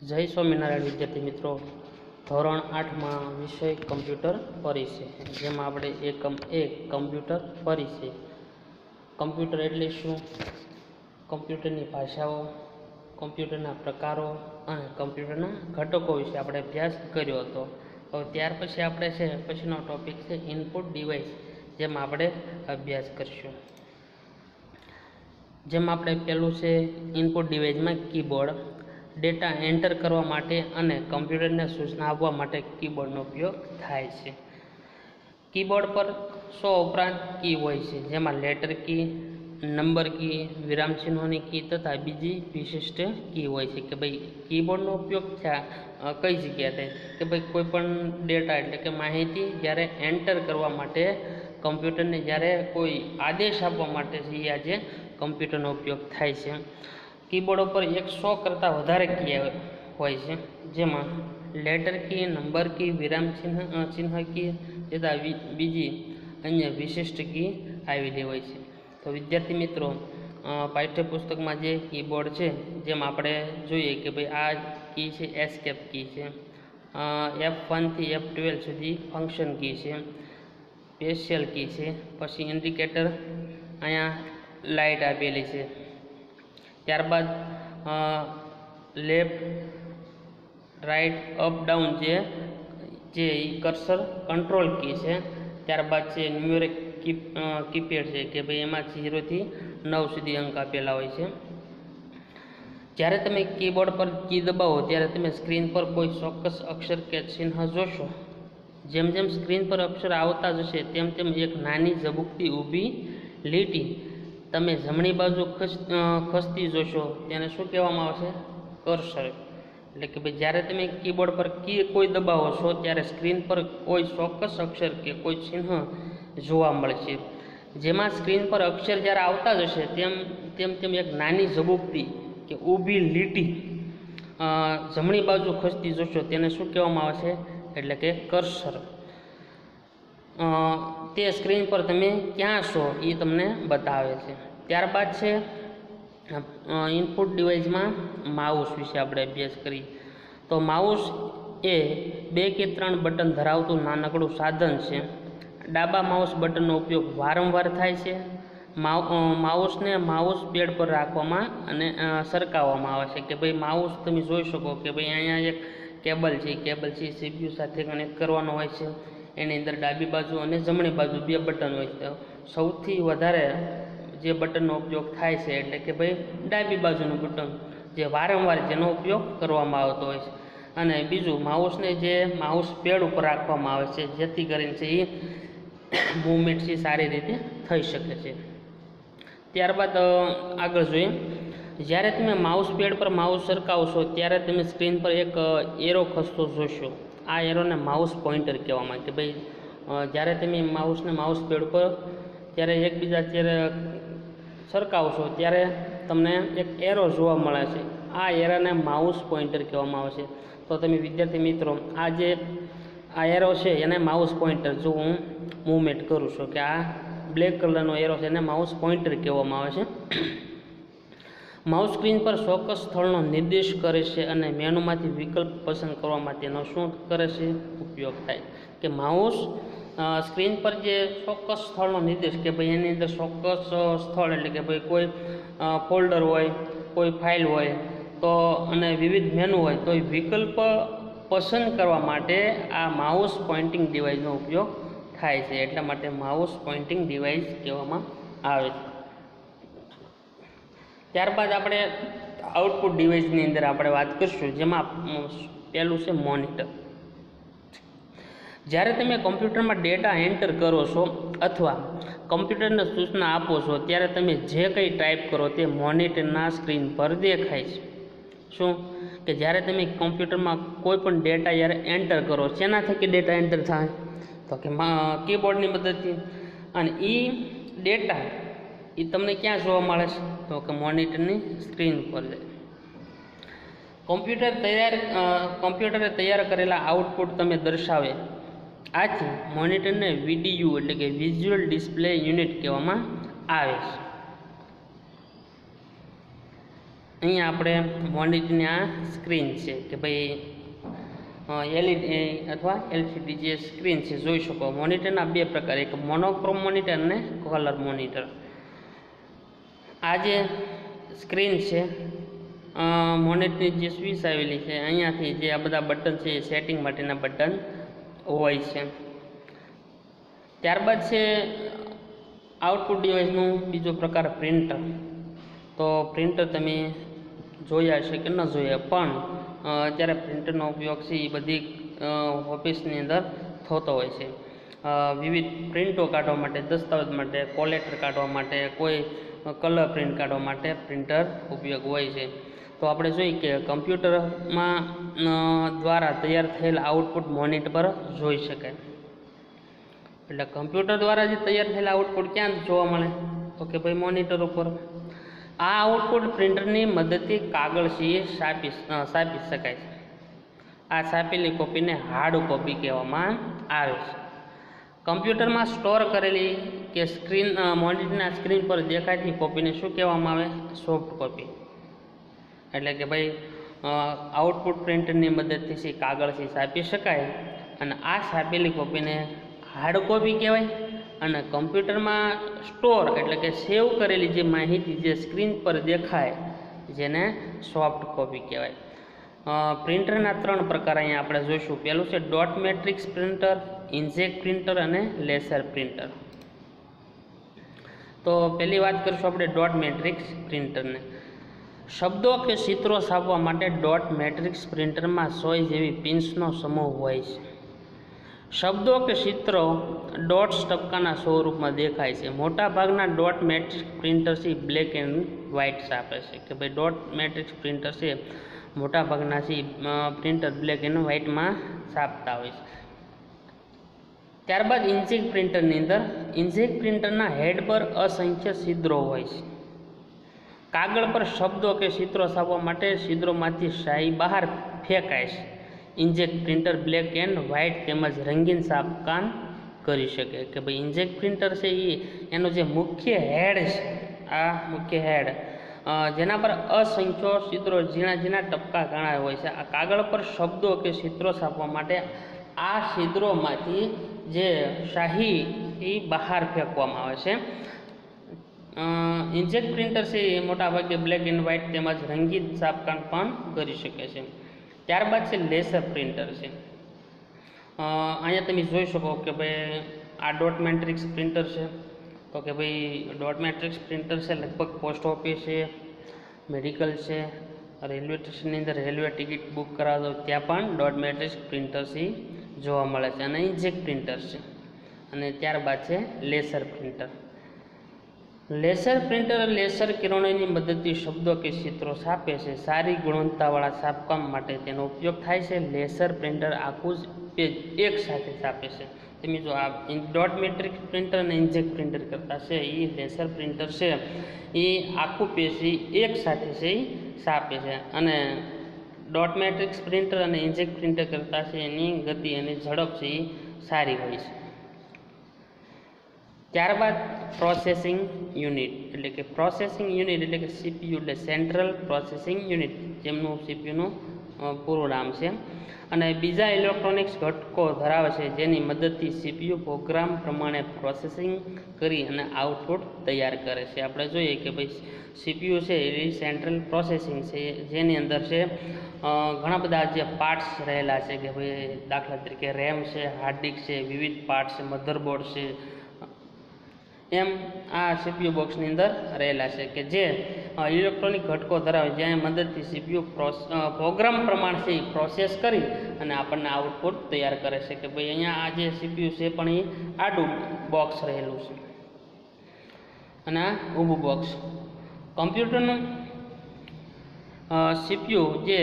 जय स्वामीनारायण विद्यार्थी मित्रों, धोरण 8 में विषय कम्प्यूटर परिचय जेम आपणे एकम 1 कम्प्यूटर परिचय। कम्प्यूटर एटले शुं, कम्प्यूटरनी भाषाओं, कम्प्यूटरना प्रकारों अने कम्प्यूटरना घटकों विषे आपणे अभ्यास कर्यो हतो। हवे त्यार पछी आपणे छे पछीनो टॉपिक छे इनपुट डिवाइस, जेम आपणे अभ्यास करशुं। जेम आपणे पहेलुं छे इनपुट डिवाइस में कीबोर्ड, डेटा एंटर करवा माटे अने कम्प्यूटर ने सूचना आपवा माटे कीबोर्डनो उपयोग थाय छे। कीबोर्ड पर 100 उपरांत की होय छे, जेमां लेटर की, नंबर की, विराम चिन्होनी की तथा बीजी विशिष्ट की होय छे। कि भाई कीबोर्डनो उपयोग कई जग्याए थाय कि भाई कोईपण डेटा एटले के माहिती ज्यारे एंटर करवा माटे कम्प्यूटर ने ज्यारे कोई आदेश आपवा माटे छे आज कम्प्यूटरनो उपयोग थाय छे। कीबोर्ड पर 100 करता वधारे की होय छे, जेमां लेटर की, नंबर की, विराम चिन्ह की तथा बीजी अन्य विशिष्ट की आवेली होय छे। तो विद्यार्थी मित्रों, पाठ्यपुस्तक में जे कीबोर्ड है जेम आपणे जोईए कि भाई आ की है एस्केप की है, F1 थी F12 सुधी फंक्शन की है, स्पेशियल की है, पछी इंडिकेटर अहींया लाइट आपेली है, त्यारबाद लेफ्ट राइट अप डाउन जे कर्सर कंट्रोल की है, त्यारबाद से न्यूमेरिक कीपैड है कि भाई एमां 0 थी 9 सुधी अंक आपेला होय छे। ज्यारे तमे कीबोर्ड पर की दबावो त्यारे तमे स्क्रीन पर कोई चोक्कस अक्षर के चिन्ह जोशो। जेम जेम स्क्रीन पर अक्षर आवता जशे तेम तेम एक नानी झबूकती ऊभी લીટી તમે જમણી બાજુ ખસતી જોશો તેને શું કહેવામાં આવશે? કર્સર। એટલે કે ભાઈ જ્યારે તમે કીબોર્ડ પર કી કોઈ દબાવો છો ત્યારે સ્ક્રીન પર કોઈ ચોક્કસ અક્ષર કે કોઈ ચિહ્ન જોવા મળશે। જેમાં સ્ક્રીન પર અક્ષર જ્યારે આવતા જશે તેમ તેમ તેમ એક નાની ઝબૂકતી કે ઊભી લીટી જમણી બાજુ ખસતી જોશો તેને શું કહેવામાં આવે છે? એટલે કે કર્સર। તે સ્ક્રીન પર તમે ક્યાં છો એ તમને બતાવે છે। ત્યારબાદ છે ઇનપુટ ડિવાઇસમાં માઉસ વિશે આપણે અભ્યાસ કરીએ તો માઉસ એ 2 કે 3 બટન ધરાવતું નાનકડું સાધન છે। ડાબા માઉસ બટનનો ઉપયોગ વારંવાર થાય છે। માઉસને માઉસ પેડ પર રાખવામાં અને સરકાવવામાં આવે છે કે ભાઈ માઉસ તમે જોઈ શકો કે ભાઈ અહીંયા એક કેબલ છે સીપીયુ સાથે કનેક્ટ કરવાનો હોય છે। એની અંદર ડાબી બાજુ અને જમણી બાજુ 2 બટન હોય છે। સૌથી વધારે જે બટનનો ઉપયોગ થાય છે એટલે કે ભાઈ ડાબી બાજુનું બટન જે વારંવાર જેનો ઉપયોગ કરવામાં આવતો હોય છે। અને બીજું માઉસને જે માઉસ પેડ ઉપર રાખવામાં આવે છે જેથી કરીને છે એ મૂવમેન્ટ છે સારી રીતે થઈ શકે છે। ત્યારબાદ આગળ જોઈએ, જ્યારે તમે માઉસ પેડ પર માઉસ સરકાવશો ત્યારે તમે સ્ક્રીન પર એક એરો ખસતો જોશો। આ એરોને માઉસ પોઇન્ટર કહેવામાં આવે કે ભાઈ જ્યારે તમે માઉસને માઉસ પેડ પર ત્યારે એકબીજા જ્યારે સરકાવશો ત્યારે તમને એક એરો જોવા મળે છે। આ એરાને માઉસ પોઇન્ટર કહેવામાં આવે છે। તો તમે વિદ્યાર્થી મિત્રો આ એરો છે એને માઉસ પોઇન્ટર જો હું મૂવમેન્ટ કરું છું કે આ બ્લેક કલરનો એરો છે એને માઉસ પોઇન્ટર કહેવામાં આવે છે। માઉસ સ્ક્રીન પર ચોક્કસ સ્થળનો નિર્દેશ કરે છે અને મેનુમાંથી વિકલ્પ પસંદ કરવા માટેનો શું કરે છે? ઉપયોગ થાય કે માઉસ સ્ક્રીન પર જે ચોક્કસ સ્થળનો નિર્દેશ કે ભાઈ એની અંદર ચોક્કસ સ્થળ એટલે કે ભાઈ કોઈ ફોલ્ડર હોય, કોઈ ફાઇલ હોય તો અને વિવિધ મેનુ હોય તો એ વિકલ્પ પસંદ કરવા માટે આ માઉસ પોઇન્ટિંગ ડિવાઇસનો ઉપયોગ થાય છે। એટલા માટે માઉસ પોઇન્ટિંગ ડિવાઇસ કહેવામાં આવે છે। ત્યારબાદ આપણે આઉટપુટ ડિવાઇસની અંદર આપણે વાત કરીશું, જેમાં પહેલું છે મોનિટર। જ્યારે તમે કમ્પ્યુટરમાં ડેટા એન્ટર કરો છો અથવા કમ્પ્યુટરને સૂચના આપો છો ત્યારે તમે જે કંઈ ટાઈપ કરો તે મોનિટરના સ્ક્રીન પર દેખાય છે। શું કે જ્યારે તમે કમ્પ્યુટરમાં કોઈ પણ ડેટા જ્યારે એન્ટર કરો શેના થકી ડેટા એન્ટર થાય? તો કે કીબોર્ડની મદદથી। અને એ ડેટા એ તમને ક્યાં જોવા મળે છે? તો કે મોનિટરની સ્ક્રીન પર જાય। કમ્પ્યુટરે તૈયાર કરેલા આઉટપુટ તમે દર્શાવે, આથી મોનિટરને વીડીયુ એટલે કે વિઝ્યુઅલ ડિસ્પ્લે યુનિટ કહેવામાં આવે છે। અહીંયા આપણે મોનિટરની આ સ્ક્રીન છે કે ભાઈ એલઈડી અથવા એલસીડી જે સ્ક્રીન છે જોઈ શકો. મોનિટરના બે પ્રકાર, એક મોનોક્રોમ મોનિટર અને કલર મોનિટર. આ જે સ્ક્રીન છે મોનિટરની જે સ્વિચ આવેલી છે અહીંયાથી જે આ બધા બટન છે એ સેટિંગ માટેના બટન હોય છે. ત્યારબાદ છે આઉટપુટ ડિવાઇસનું બીજો પ્રકાર પ્રિન્ટર. તો પ્રિન્ટર તમે જોયા છે કે ન જોયા, પણ અત્યારે પ્રિન્ટરનો ઉપયોગ છે એ બધી ઓફિસની અંદર થતો હોય છે. વિવિધ પ્રિન્ટો કાઢવા માટે, દસ્તાવેજ માટે, કોલેક્ટર કાઢવા માટે, કોઈ કલર પ્રિન્ટ કાઢવા માટે પ્રિન્ટર ઉપયોગ હોય છે. તો આપણે જોઈએ કે કમ્પ્યુટરમાં દ્વારા તૈયાર થયેલ આઉટપુટ મોનિટર પર જોઈ શકાય. એટલે કમ્પ્યુટર દ્વારા જે તૈયાર થયેલા આઉટપુટ ક્યાં જોવા મળે? તો કે ભાઈ મોનિટર ઉપર. આ આઉટપુટ પ્રિન્ટરની મદદથી કાગળ છે એ છાપી શકાય છે. આ છાપેલી કોપીને હાર્ડ કોપી કહેવામાં આવે છે. કમ્પ્યુટરમાં સ્ટોર કરેલી કે મોનિટરના સ્ક્રીન પર દેખાતી કોપીને શું કહેવામાં આવે? Soft copy. એટલે કે ભાઈ આઉટપુટ પ્રિન્ટરની મદદથી છે કાગળ છે છાપી શકાય, અને આ છાપેલી કોપીને હાર્ડ કોપી કહેવાય. અને કમ્પ્યુટરમાં સ્ટોર એટલે કે સેવ કરેલી જે માહિતી જે સ્ક્રીન પર દેખાય જેને સોફ્ટ કોપી કહેવાય. પ્રિન્ટરના 3 પ્રકાર અહીંયા આપણે જોઈશું. પહેલું છે dot matrix printer, inkjet printer અને લેસર પ્રિન્ટર. તો પહેલી વાત કરીશું આપણે ડોટ મેટ્રિક્સ પ્રિન્ટરને. શબ્દો કે ચિત્રો છાપવા માટે ડોટ મેટ્રિક્સ પ્રિન્ટરમાં 100 જેવી પિન્સનો સમૂહ હોય છે. શબ્દો કે ચિત્રો ડોટ્સ ટપકાના સ્વરૂપમાં દેખાય છે. મોટાભાગના ડોટ મેટ્રિક્સ પ્રિન્ટરથી બ્લેક એન્ડ વ્હાઇટ છાપે છે. કે ભાઈ ડોટ મેટ્રિક્સ પ્રિન્ટર છે મોટાભાગના છે પ્રિન્ટર બ્લેક એન્ડ વ્હાઇટમાં છાપતા હોય છે. ત્યારબાદ ઇન્કજેટ પ્રિન્ટરની અંદર ઇન્કજેટ પ્રિન્ટરના હેડ પર અસંખ્ય છિદ્રો હોય છે. કાગળ પર શબ્દો કે ચિત્રો છાપવા માટે છિદ્રોમાંથી શાહી બહાર ફેંકાય છે. Inkjet printer black and white તેમજ રંગીન છાપકામ કરી શકે. કે ભાઈ ઇન્કજેટ પ્રિન્ટર છે એનો જે મુખ્ય હેડ છે, આ મુખ્ય હેડ જેના પર અસંખ્ય ચિત્રો ઝીણા ઝીણા ટપકા ગણાય હોય છે. આ કાગળ પર શબ્દો કે ચિત્રો છાપવા માટે આ છિદ્રોમાંથી જે શાહી એ બહાર ફેંકવામાં આવે છે. ઇન્કજેટ પ્રિન્ટર છે એ મોટાભાગે બ્લેક એન્ડ વ્હાઇટ તેમજ રંગીન છાપકામ પણ કરી શકે છે. ત્યારબાદ છે લેસર પ્રિન્ટર છે. અહીંયા તમે જોઈ શકો કે ભાઈ આ ડોટ મેટ્રિક્સ પ્રિન્ટર છે. તો કે ભાઈ ડોટ મેટ્રિક્સ પ્રિન્ટર છે લગભગ પોસ્ટ ઓફિસ છે, મેડિકલ છે, રેલવે સ્ટેશનની અંદર રેલવે ટિકિટ બુક કરાવો ત્યાં પણ ડોટ મેટ્રિક્સ પ્રિન્ટર છે જોવા મળે છે. અને ઇન્કજેટ પ્રિન્ટર છે. અને ત્યારબાદ છે laser printer. Laser printer laser કિરણોની મદદથી શબ્દો કે ચિત્રો છાપે છે. સારી ગુણવત્તાવાળા છાપકામ માટે તેનો ઉપયોગ થાય છે. લેસર પ્રિન્ટર આખું જ પેજ એક સાથે છાપે છે. તમે જો આ ડોટ મેટ્રિક્સ પ્રિન્ટર અને ઇન્કજેટ પ્રિન્ટર કરતા છે એ લેસર પ્રિન્ટર છે એ આખું પેજ એક સાથે છે એ છાપે છે. અને ડોટ મેટ્રિક્સ પ્રિન્ટર અને ઇન્કજેટ પ્રિન્ટર કરતા છે એની ગતિ અને ઝડપ છે એ સારી હોય છે. ત્યારબાદ પ્રોસેસિંગ યુનિટ એટલે કે સીપીયુ એટલે સેન્ટ્રલ પ્રોસેસિંગ યુનિટ, જેમનું સીપીયુનું પૂરું નામ છે. અને બીજા ઇલેક્ટ્રોનિક્સ ઘટકો ધરાવે છે જેની મદદથી સીપીયુ પ્રોગ્રામ પ્રમાણે પ્રોસેસિંગ કરી અને આઉટપુટ તૈયાર કરે છે. આપણે જોઈએ કે ભાઈ સીપીયુ છે એ સેન્ટ્રલ પ્રોસેસિંગ છે જેની અંદર છે ઘણા બધા જે પાર્ટ્સ રહેલા છે કે ભાઈ દાખલા તરીકે રેમ છે, હાર્ડ ડિસ્ક છે, વિવિધ પાર્ટ્સ છે, મધરબોર્ડ છે, એમ આ સીપીયુ બોક્સની અંદર રહેલા છે કે જે ઇલેક્ટ્રોનિક ઘટકો ધરાવે જેની મદદથી સીપીયુ પ્રોગ્રામ પ્રમાણથી પ્રોસેસ કરી અને આપણને આઉટપુટ તૈયાર કરે છે. કે ભાઈ અહીંયા આ જે સીપીયુ છે પણ એ આડું બોક્સ રહેલું છે અને આ ઊભું બોક્સ. કમ્પ્યુટરનું સીપીયુ જે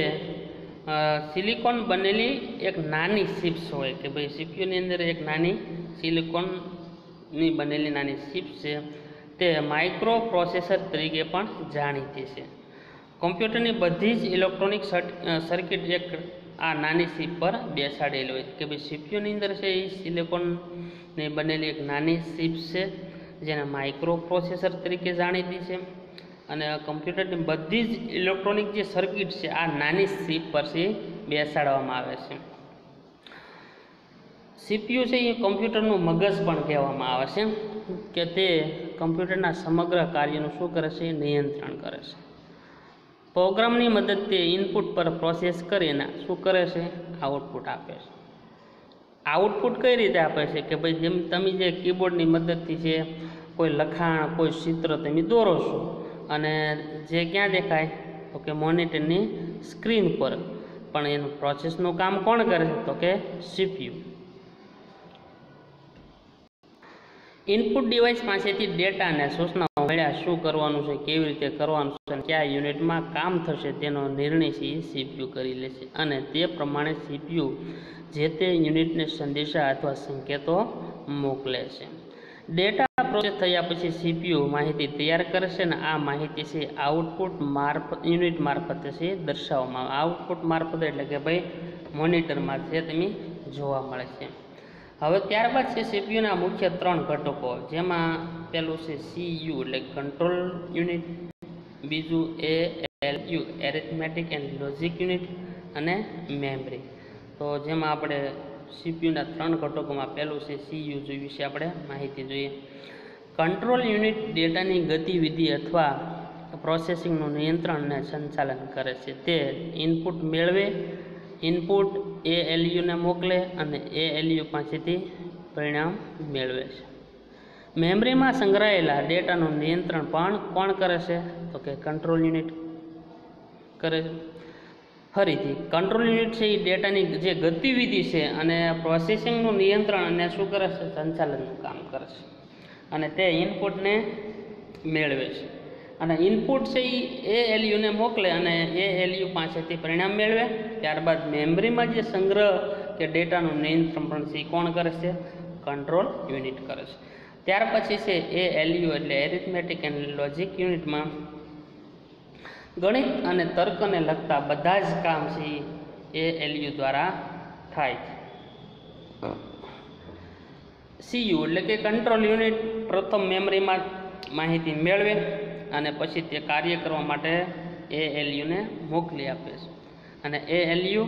સિલિકોન બનેલી એક નાની ચિપ્સ હોય કે ભાઈ સીપીયુની અંદર એક નાની સિલિકોનની બનેલી નાની ચિપ્સ છે તે માઇક્રો પ્રોસેસર તરીકે પણ જાણીતી છે. કમ્પ્યુટરની બધી જ ઇલેક્ટ્રોનિક સર્કિટ એક આ નાની ચિપ પર બેસાડેલી હોય કે ભાઈ સીપીયુની અંદર છે એ સિલિકોનની બનેલી એક નાની ચિપ્સ છે જેને માઇક્રો પ્રોસેસર તરીકે જાણીતી છે. અને કમ્પ્યુટરની બધી જ ઇલેક્ટ્રોનિક જે સર્કિટ છે આ નાની ચિપ પરથી બેસાડવામાં આવે છે. સીપીયુ છે એ કમ્પ્યુટરનું મગજ પણ કહેવામાં આવે છે કે તે કમ્પ્યુટરના સમગ્ર કાર્યનું શું કરે છે, નિયંત્રણ કરે છે. પ્રોગ્રામની મદદથી ઇનપુટ પર પ્રોસેસ કરીને શું કરે છે, આઉટપુટ આપે છે. આઉટપુટ કઈ રીતે આપે છે કે ભાઈ જેમ તમે જે કીબોર્ડની મદદથી જે કોઈ લખાણ, કોઈ ચિત્ર તમે દોરો છો અને જે ક્યાં દેખાય તો કે મોનિટરની સ્ક્રીન પર, પણ એનું પ્રોસેસનું કામ કોણ કરે છે તો કે સીપીયુ. ઇનપુટ ડિવાઇસ પાસેથી ડેટા અને સૂચનાઓ મળ્યા શું કરવાનું છે, કેવી રીતે કરવાનું છે, કયા યુનિટમાં કામ થશે તેનો નિર્ણય છે સીપીયુ કરી લે છે અને તે પ્રમાણે સીપીયુ જે તે યુનિટને સંદેશા અથવા સંકેતો મોકલે છે. ડેટા પ્રોસેસ થયા પછી સીપીયુ માહિતી તૈયાર કરે છે અને આ માહિતી છે આઉટપુટ યુનિટ મારફતે છે દર્શાવવામાં આવે. આઉટપુટ મારફતે એટલે કે ભાઈ મોનિટરમાં છે તમે જોવા મળે છે. હવે ત્યારબાદ છે સીપીયુના મુખ્ય 3 ઘટકો, જેમાં પહેલું છે સીયુ એટલે કંટ્રોલ યુનિટ, બીજું ALU arithmetic and logic unit અને મેમરી. તો જેમાં આપણે સીપીયુના 3 ઘટકોમાં પહેલું છે સીયુ વિશે આપણે માહિતી જોઈએ. કંટ્રોલ યુનિટ ડેટાની ગતિવિધિ અથવા પ્રોસેસિંગનું નિયંત્રણ અને સંચાલન કરે છે. તે ઇનપુટ મેળવે, ઇનપુટ ALUને મોકલે અને ALU પાસેથી પરિણામ મેળવે છે. મેમરીમાં સંગ્રહાયેલા ડેટાનું નિયંત્રણ પણ કોણ કરે છે તો કે કંટ્રોલ યુનિટ કરે છે. ફરીથી કંટ્રોલ યુનિટ છે એ ડેટાની જે ગતિવિધિ છે અને પ્રોસેસિંગનું નિયંત્રણ અને શું કરે છે, સંચાલનનું કામ કરે છે અને તે ઇનપુટને મેળવે છે અને ઇનપુટ છે એ ALUને મોકલે અને ALU પાસેથી પરિણામ મેળવે. ત્યારબાદ મેમરીમાં જે સંગ્રહ કે ડેટાનું નિયંત્રણ પણ છે કોણ કરે છે, કંટ્રોલ યુનિટ કરે છે. ત્યાર પછી છે ALU એટલે એરિથમેટિક એન્ડ લોજિક યુનિટમાં ગણિત અને તર્કને લગતા બધા જ કામ છે ALU દ્વારા થાય છે. સીયુ એટલે કે કંટ્રોલ યુનિટ પ્રથમ મેમરીમાં માહિતી મેળવે અને પછી તે કાર્ય કરવા માટે ALUને મોકલી આપે છે અને ALU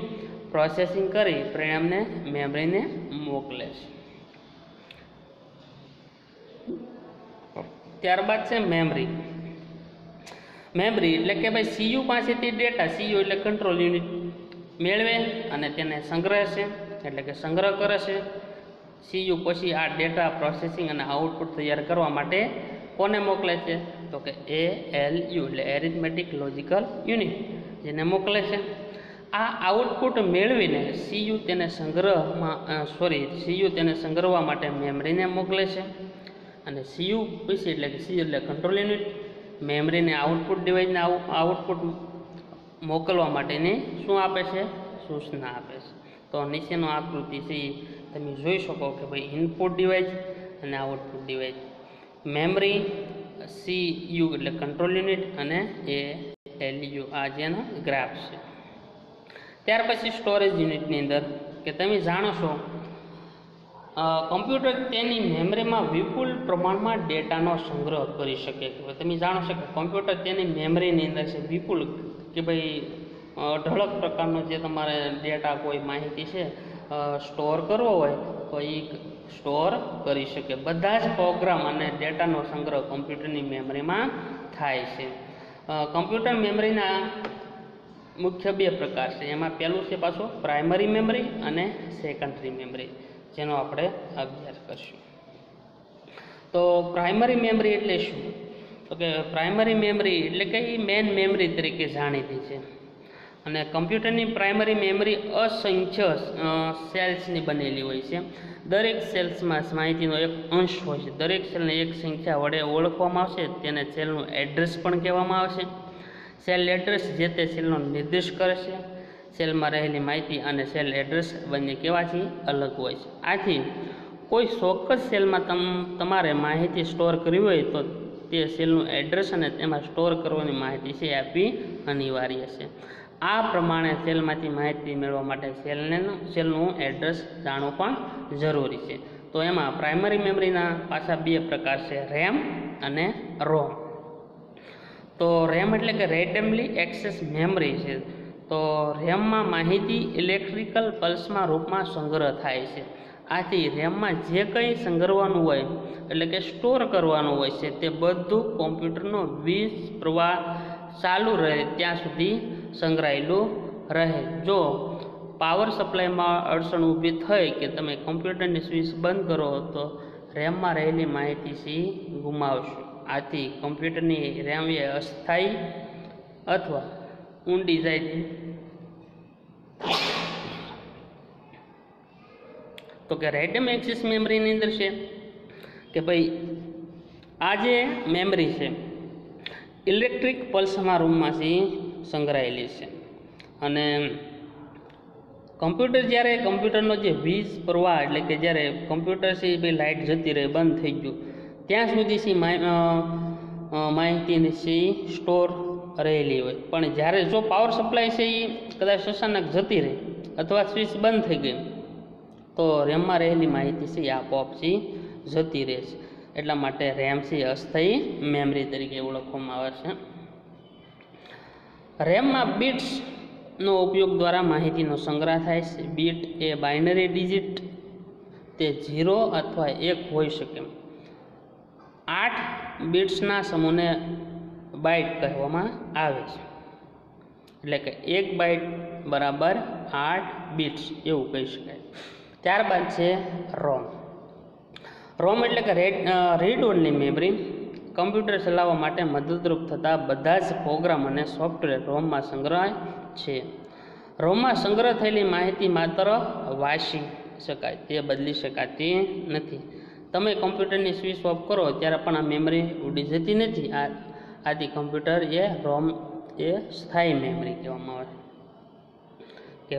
પ્રોસેસિંગ કરી પરિણામને મેમરીને મોકલે છે. ત્યારબાદ છે મેમરી. મેમરી એટલે કે ભાઈ સીયુ પાસેથી ડેટા, સીયુ એટલે કંટ્રોલ યુનિટ મેળવે અને તેને સંગ્રહે છે એટલે કે સંગ્રહ કરે છે. સીયુ પછી આ ડેટા પ્રોસેસિંગ અને આઉટપુટ તૈયાર કરવા માટે કોને મોકલે છે તો કે ALU એટલે એરિથમેટિક લોજિકલ યુનિટ જેને મોકલે છે. આ આઉટપુટ મેળવીને સીયુ તેને સંગ્રહવા માટે મેમરીને મોકલે છે અને સીયુ પછી એટલે કે સીયુ એટલે કંટ્રોલ યુનિટ મેમરીને આઉટપુટ ડિવાઇસને આઉટપુટ મોકલવા માટેની શું આપે છે, સૂચના આપે છે. તો નીચેનો આકૃતિ છે તમે જોઈ શકો કે ભાઈ ઇનપુટ ડિવાઇસ અને આઉટપુટ ડિવાઇસ, મેમરી, સીયુ એટલે કંટ્રોલ યુનિટ અને ALU આ જેનો ગ્રાફ છે. ત્યાર પછી સ્ટોરેજ યુનિટની અંદર કે તમે જાણો છો કમ્પ્યુટર તેની મેમરીમાં વિપુલ પ્રમાણમાં ડેટાનો સંગ્રહ કરી શકે. તમે જાણો છો કે કમ્પ્યુટર તેની મેમરીની અંદર છે વિપુલ કે ભાઈ અઢળક પ્રકારનો જે તમારે ડેટા કોઈ માહિતી છે સ્ટોર કરવો હોય તો એ સ્ટોર કરી શકે. બધા જ પ્રોગ્રામ અને ડેટાનો સંગ્રહ કમ્પ્યુટરની મેમરીમાં થાય છે. કમ્પ્યુટર મેમરીના મુખ્ય 2 પ્રકાર છે. એમાં પહેલું છે પાછું પ્રાઇમરી મેમરી અને સેકન્ડરી મેમરી, જેનો આપણે અભ્યાસ કરીશું. તો પ્રાઇમરી મેમરી એટલે શું તો કે પ્રાઇમરી મેમરી એટલે કે એ મેઇન મેમરી તરીકે જાણીતી છે અને કમ્પ્યુટરની પ્રાઇમરી મેમરી અસંખ્ય સેલ્સની બનેલી હોય છે. દરેક સેલ્સમાં માહિતીનો એક અંશ હોય છે. દરેક સેલને એક સંખ્યા વડે ઓળખવામાં આવશે, તેને સેલનું એડ્રેસ પણ કહેવામાં આવશે. સેલ એડ્રેસ જે તે સેલનો નિર્દેશ કરે છે. સેલમાં રહેલી માહિતી અને સેલ એડ્રેસ બંને કેવા છે, અલગ હોય છે. આથી કોઈ ચોક્કસ સેલમાં તમારે માહિતી સ્ટોર કરવી હોય તો તે સેલનું એડ્રેસ અને તેમાં સ્ટોર કરવાની માહિતી છે આપવી અનિવાર્ય છે. આ પ્રમાણે સેલમાંથી માહિતી મેળવવા માટે સેલનું એડ્રેસ જાણવું પણ જરૂરી છે. તો એમાં પ્રાઇમરી મેમરીના પાછા 2 પ્રકાર છે, રેમ અને રોમ. તો રેમ એટલે કે રેન્ડમલી એક્સેસ મેમરી છે. તો રેમમાં માહિતી ઇલેક્ટ્રિકલ પલ્સમાં રૂપમાં સંગ્રહ થાય છે. આથી રેમમાં જે કંઈ સંગ્રહવાનું હોય એટલે કે સ્ટોર કરવાનું હોય છે તે બધું કોમ્પ્યુટરનો વીજ પ્રવાહ ચાલુ રહે ત્યાં સુધી સંગ્રહાયેલું રહે. જો પાવર સપ્લાયમાં અડચણ ઊભી થઈ કે તમે કમ્પ્યુટરની સ્વિચ બંધ કરો તો રેમમાં રહેલી માહિતી ગુમાવશો. આથી કમ્પ્યુટરની રેમ એ અસ્થાયી અથવા ઊંડી જાય છે. તો કે રેન્ડમ એક્સેસ મેમરીની અંદર છે કે ભાઈ આ જે મેમરી છે ઇલેક્ટ્રિક પલ્સમાં રૂમમાંથી સંગ્રહાયેલી છે અને કમ્પ્યુટર જ્યારે કમ્પ્યુટરનો જે વીજ પ્રવાહ એટલે કે જ્યારે કમ્પ્યુટરથી ભાઈ લાઇટ જતી રહે બંધ થઈ ગયું ત્યાં સુધી માહિતીની સ્ટોર રહેલી હોય. પણ જ્યારે જો પાવર સપ્લાય છે એ કદાચ અચાનક જતી રહે અથવા સ્વિચ બંધ થઈ ગઈ તો રેમમાં રહેલી માહિતી છે એ આપોઆપ જતી રહે છે. એટલા માટે રેમ છે અસ્થાયી મેમરી તરીકે ઓળખવામાં આવે છે. રેમમાં બીટ્સનો ઉપયોગ દ્વારા માહિતીનો સંગ્રહ થાય છે. બીટ એ બાઇનરી ડિજિટ તે 0 અથવા 1 હોઈ શકે. 8 બીટ્સના સમૂહને બાઇટ કહેવામાં આવે છે. એટલે કે 1 બાઇટ બરાબર 8 બીટ્સ એવું કહી શકાય. ત્યારબાદ છે રોમ. રોમ એટલે કે રીડ ઓનલી મેમરી. કમ્પ્યુટર ચલાવવા માટે મદદરૂપ થતા બધા જ પ્રોગ્રામ અને સોફ્ટવેર રોમમાં સંગ્રહાય છે. રોમમાં સંગ્રહ થયેલી માહિતી માત્ર વાંચી શકાય, તે બદલી શકાતી નથી. તમે કમ્પ્યુટરની સ્વિચ ઓફ કરો ત્યારે પણ આ મેમરી ઉડી જતી નથી. આથી કમ્પ્યુટર એ રોમ એ સ્થાયી મેમરી કહેવામાં આવે છે. કે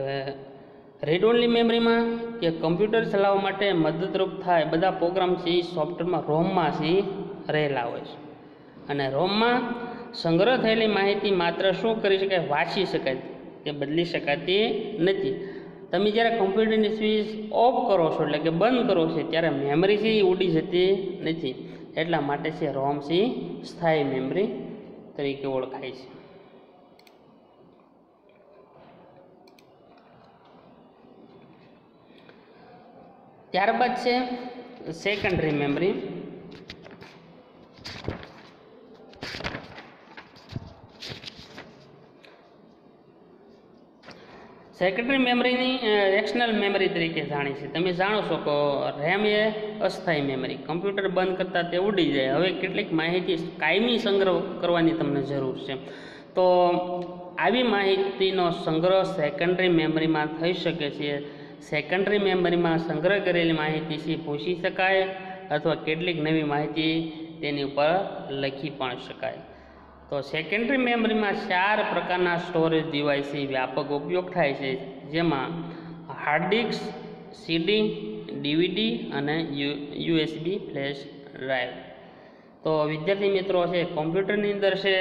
રીડ ઓનલી મેમરીમાં કે કમ્પ્યુટર ચલાવવા માટે મદદરૂપ થાય બધા પ્રોગ્રામ છે એ સોફ્ટવેરમાં રોમમાં રહેલા હોય છે. અને રોમમાં સંગ્રહ થયેલી માહિતી માત્ર શું કરી શકાય? વાંચી શકાય, તે બદલી શકાતી નથી. તમે જ્યારે કમ્પ્યુટરની સ્વિચ ઓફ કરો છો એટલે કે બંધ કરો છો ત્યારે મેમરી છે એ ઉડી જતી નથી. એટલા માટે છે રોમ છે સ્થાયી મેમરી તરીકે ઓળખાય છે. ત્યારબાદ છે સેકન્ડરી મેમરી. સેકન્ડરી મેમરીની એક્સટર્નલ મેમરી તરીકે જાણી છે. તમે જાણો છો કે રેમ એ અસ્થાયી મેમરી, કમ્પ્યુટર બંધ કરતાં તે ઉડી જાય. હવે કેટલીક માહિતી કાયમી સંગ્રહ કરવાની તમને જરૂર છે. તો આવી માહિતીનો સંગ્રહ સેકન્ડરી મેમરીમાં થઈ શકે છે. સેકન્ડરી મેમરીમાં સંગ્રહ કરેલી માહિતી છે પૂછી શકાય અથવા કેટલીક નવી માહિતી તેની ઉપર લખી પણ શકાય. તો સેકન્ડરી મેમરીમાં 4 પ્રકારના સ્ટોરેજ ડિવાઇસથી વ્યાપક ઉપયોગ થાય છે, જેમાં હાર્ડ ડિસ્ક, સીડી, ડીવીડી અને યુએસબી ફ્લેશ ડ્રાઈવ. તો વિદ્યાર્થી મિત્રો છે કોમ્પ્યુટરની અંદર છે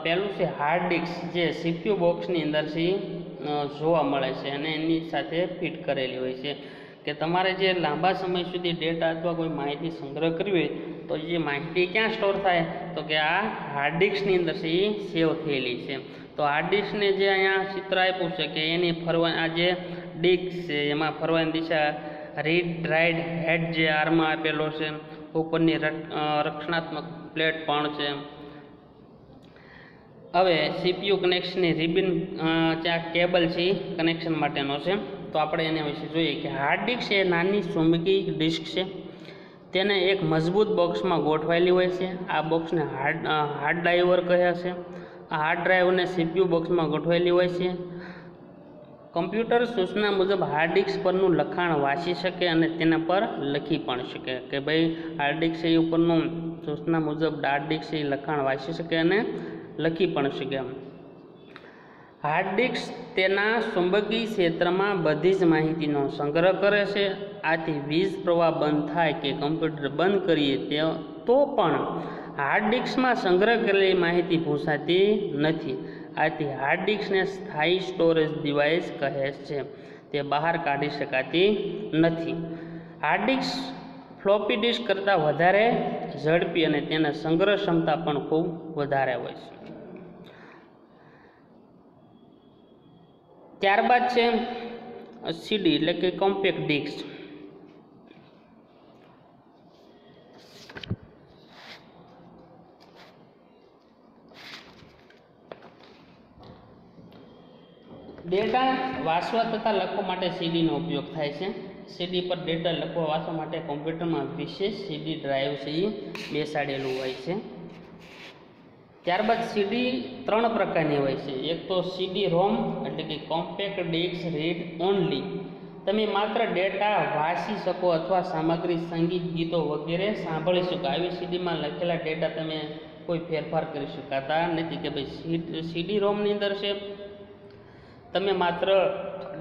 પહેલું છે હાર્ડ ડિસ્ક, જે સીપીયુ બોક્સની અંદર જોવા મળે છે અને એની સાથે ફિટ કરેલી હોય છે કે તમારે જે લાંબા સમય સુધી ડેટા અથવા કોઈ માહિતી સંગ્રહ કરવી હોય તો જે માહિતી ક્યાં સ્ટોર થાય તો કે આ હાર્ડ ડિસ્કની અંદર છે એ સેવ થયેલી છે. તો હાર્ડ ડિસ્કને જે અહીંયા ચિત્ર આપ્યું છે કે એની આ જે ડિસ્ક છે એમાં ફરવાની દિશા રીડ રાઇટ હેડ જે આરમાં આપેલો છે, ઉપરની રક્ષણાત્મક પ્લેટ પણ છે. હવે સીપીયુ કનેક્શનની રિબિન ત્યાં કેબલ છે કનેક્શન માટેનો છે. તો આપણે એના વિશે જોઈએ કે હાર્ડ ડિસ્ક એ નાની ચુંબકીય ડિસ્ક છે. તેને એક મજબૂત બોક્સમાં ગોઠવાયેલી હોય છે. આ બોક્સને હાર્ડ ડ્રાઈવર કહે છે. આ હાર્ડ ડ્રાઈવને સીપીયુ બોક્સમાં ગોઠવાયેલી હોય છે. કમ્પ્યુટર સૂચના મુજબ હાર્ડ ડિસ્ક પરનું લખાણ વાંચી શકે અને તેના પર લખી પણ શકે કે ભાઈ હાર્ડ ડિસ્ક એ ઉપરનું સૂચના મુજબ હાર્ડ ડિસ્ક એ લખાણ વાંચી શકે અને લખી પણ શકે. હાર્ડ ડિસ્ક તેના ચુંબકીય ક્ષેત્રમાં બધી જ માહિતીનો સંગ્રહ કરે છે. આથી વીજ પ્રવાહ બંધ થાય કે કમ્પ્યુટર બંધ કરીએ તો પણ હાર્ડ ડિસ્કમાં સંગ્રહ કરેલી માહિતી ભૂંસાતી નથી. આથી હાર્ડ ડિસ્કને સ્થાયી સ્ટોરેજ ડિવાઇસ કહે છે. તે બહાર કાઢી શકાતી નથી. હાર્ડ ડિસ્ક ફ્લોપી ડિસ્ક કરતાં વધારે ઝડપી અને તેના સંગ્રહ ક્ષમતા પણ ખૂબ વધારે હોય છે. ત્યારબાદ છે સીડી એટલે કે કોમ્પેક્ટ ડિસ્ક. ડેટા વાંચવા તથા લખવા માટે સીડીનો ઉપયોગ થાય છે. સીડી પર ડેટા લખવા વાંચવા માટે કોમ્પ્યુટરમાં વિશેષ સીડી ડ્રાઈવ છે એ બેસાડેલું હોય છે. ત્યારબાદ સીડી 3 પ્રકારની હોય છે. એક તો સીડી રોમ એટલે કે કોમ્પેક્ટ ડિસ્ક રીડ ઓનલી. તમે માત્ર ડેટા વાંચી શકો અથવા સામગ્રી, સંગીત, ગીતો વગેરે સાંભળી શકો. આવી સીડીમાં લખેલા ડેટા તમે કોઈ ફેરફાર કરી શકાતા નથી. કે ભાઈ સીડી રોમની અંદર છે તમે માત્ર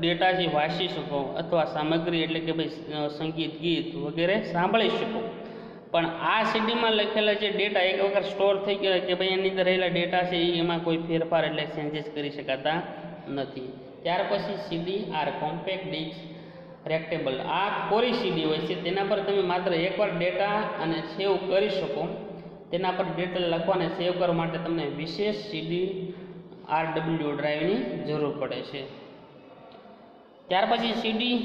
ડેટા જે વાંચી શકો અથવા સામગ્રી એટલે કે ભાઈ સંગીત, ગીત વગેરે સાંભળી શકો. પણ આ સીડીમાં લખેલા જે ડેટા એક વખત સ્ટોર થઈ ગયો કે ભાઈ એની અંદર રહેલા ડેટા છે એમાં કોઈ ફેરફાર એટલે ચેન્જીસ કરી શકાતા નથી. ત્યાર પછી સીડી આર કોમ્પેક્ટ ડિસ્ક રેક્ટેબલ. આ કોરી સીડી હોય છે. તેના પર તમે માત્ર એકવાર ડેટા અને સેવ કરી શકો. તેના પર ડેટા લખવા અને સેવ કરવા માટે તમને વિશેષ સીડી RW ડ્રાઈવની જરૂર પડે છે. ત્યાર પછી સીડી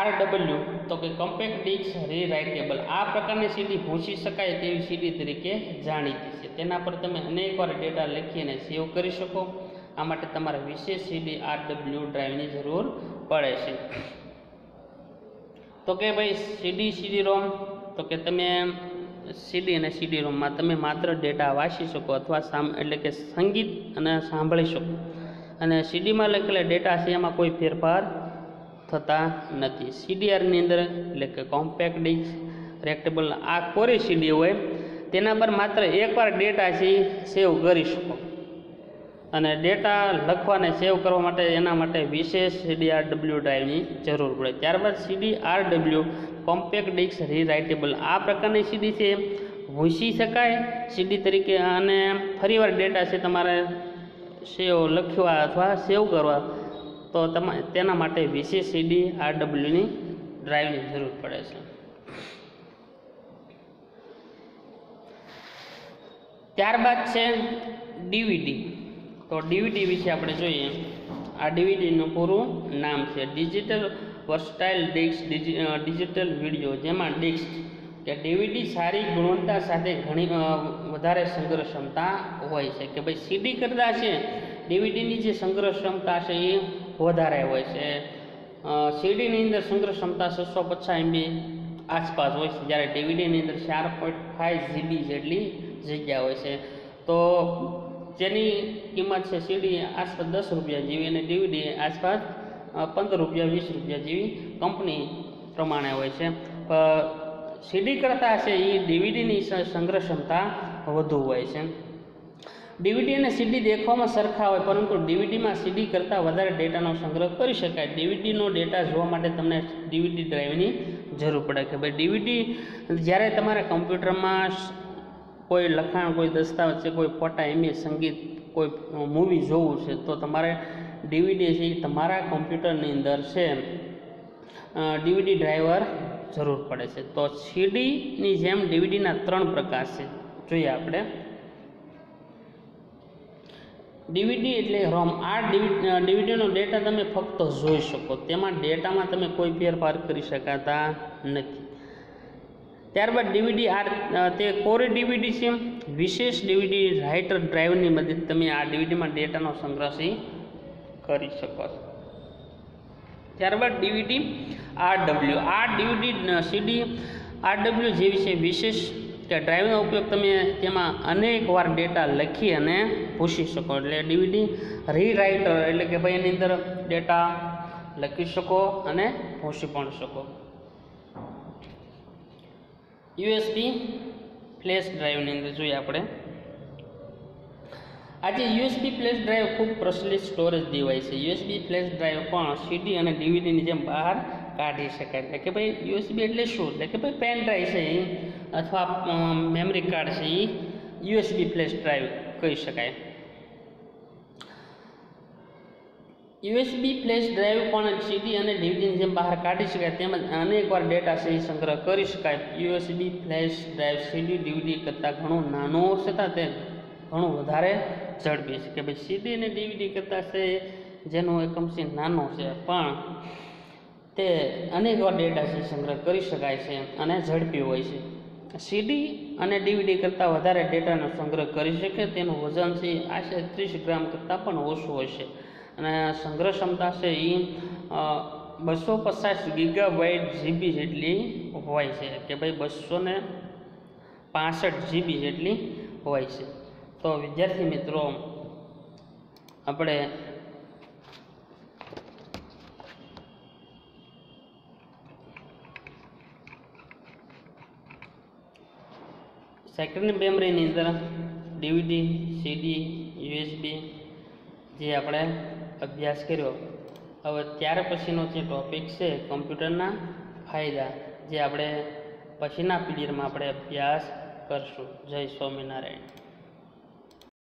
RW તો કે કોમ્પેક્ટ ડિસ્ક રીરાઇટેબલ. આ પ્રકારની સીડી ભૂંસી શકાય તેવી સીડી તરીકે જાણીતી છે. તેના પર તમે અનેકવાર ડેટા લખી અને સેવ કરી શકો. આ માટે તમારે વિશેષ સીડી RW ડ્રાઈવની જરૂર પડે છે. તો કે ભાઈ સીડી રોમ તો કે તમે સીડી અને સીડી રોમમાં તમે માત્ર ડેટા વાંચી શકો અથવા એટલે કે સંગીત અને સાંભળી શકો. અને સીડીમાં લખેલા ડેટા છે એમાં કોઈ ફેરફાર થતા નથી. CDRની અંદર એટલે કે કોમ્પેક્ટ ડિસ્ક રેક્ટેબલ આ કોરી સીડી હોય તેના પર માત્ર એકવાર ડેટા છે સેવ કરી શકો. અને ડેટા લખવા અને સેવ કરવા માટે એના માટે વિશેષ CDRW ડ્રાઈવની જરૂર પડે. ત્યારબાદ CDRW કોમ્પેક્ટ ડિસ્ક રીરાઇટેબલ. આ પ્રકારની સીડી છે ભૂંસી શકાય સીડી તરીકે અને ફરીવાર ડેટા છે તમારે સેવ લખવા અથવા સેવ કરવા તો તેના માટે વિશેષ CDRWની ડ્રાઈવની જરૂર પડે છે. ત્યારબાદ છે DVD. તો DVD વિશે આપણે જોઈએ. આ DVDનું પૂરું નામ છે ડિજિટલ વર્સટાઇલ ડિસ્ક ડિજિટલ વિડીયો. જેમાં ડિસ્ક કે DVD સારી ગુણવત્તા સાથે ઘણી વધારે સંગ્રહ ક્ષમતા હોય છે. કે ભાઈ CD કરતાં છે DVDની જે સંગ્રહ ક્ષમતા છે એ વધારે હોય છે. CDની અંદર સંગ્રહ ક્ષમતા 650 MB આસપાસ હોય છે, જ્યારે DVDની અંદર 4.5 GB જેટલી જગ્યા હોય છે. તો જેની કિંમત છે CD આસપાસ 10 રૂપિયા જેવી અને DVD આસપાસ 15 રૂપિયા 20 રૂપિયા જેવી કંપની પ્રમાણે હોય છે. CD કરતાં છે એ DVDની સંગ્રહ ક્ષમતા વધુ હોય છે. DVD અને CD દેખવામાં સરખા હોય, પરંતુ DVDમાં CD કરતાં વધારે ડેટાનો સંગ્રહ કરી શકાય. DVDનો ડેટા જોવા માટે તમને DVD ડ્રાઈવની જરૂર પડે. કે ભાઈ DVD જ્યારે તમારા કમ્પ્યુટરમાં કોઈ લખાણ, કોઈ દસ્તાવેજ છે, કોઈ ફોટા, ઇમેજ, સંગીત, કોઈ મૂવી જોવું છે તો તમારે DVD છે એ તમારા કમ્પ્યુટરની અંદર છે DVD ડ્રાઈવર જરૂર પડે છે. તો CDની જેમ DVDના 3 પ્રકાર છે, જોઈએ આપણે. DVD એટલે રોમ. આ DVDનો ડેટા તમે ફક્ત જોઈ શકો, તેમાં ડેટામાં તમે કોઈ ફેરફાર કરી શકાતા નથી. ત્યારબાદ DVD તે કોરી DVD છે. વિશેષ DVD રાઇટર ડ્રાઈવની મદદથી તમે આ DVDમાં ડેટાનો સંગ્રહ કરી શકો છો. ત્યારબાદ DVD RW. આ DVD CD RW જેવી છે વિશેષ કે ડ્રાઈવનો ઉપયોગ તમે તેમાં અનેકવાર ડેટા લખી અને ભૂંસી શકો. એટલે DVD રીરાઇટર એટલે કે ભાઈ એની અંદર ડેટા લખી શકો અને ભૂંસી પણ શકો. USB ફ્લેશ ડ્રાઈવની અંદર જોઈએ આપણે. આજે USB ફ્લેશ ડ્રાઈવ ખૂબ પ્રચલિત સ્ટોરેજ ડિવાઇસ છે. USB ફ્લેશ ડ્રાઈવ પણ CD અને DVDની જેમ બહાર કાઢી શકાય. એટલે કે ભાઈ USB એટલે શું? એટલે કે ભાઈ પેન ડ્રાઈવ છે એ અથવા મેમરી કાર્ડ છે એ USB ફ્લેશ ડ્રાઈવ કહી શકાય. યુએસબી ફ્લેશ ડ્રાઈવ પણ સીડી અને ડીવીડીની જેમ બહાર કાઢી શકાય તેમજ અનેકવાર ડેટા છે એ સંગ્રહ કરી શકાય. યુએસબી ફ્લેશ ડ્રાઈવ સીડી ડીવીડી કરતાં ઘણું નાનું હોવા છતાં તે ઘણું વધારે ઝડપી છે. કે ભાઈ સીડી અને ડીવીડી કરતાં છે જેનો એકમસી નાનો છે પણ તે અનેકવાર ડેટા છે સંગ્રહ કરી શકાય છે અને ઝડપી હોય છે. સીડી અને ડીવીડી કરતાં વધારે ડેટાનો સંગ્રહ કરી શકે. તેનું વજન છે આશરે 30 ગ્રામ કરતાં પણ ઓછું હોય છે અને સંગ્રહ ક્ષમતા છે એ 250 ગીગાબાઇટ જીબી જેટલી હોય છે. કે ભાઈ 265 જીબી જેટલી હોય છે. તો વિદ્યાર્થી મિત્રો આપણે સેકન્ડરી મેમરીની અંદર ડીવીડી, સીડી, યુએસબી જે આપણે અભ્યાસ કર્યો. હવે ત્યાર પછીનો જે ટૉપિક છે કમ્પ્યુટરના ફાયદા, જે આપણે પછીના પીરિયડમાં આપણે અભ્યાસ કરશું. જય સ્વામિનારાયણ.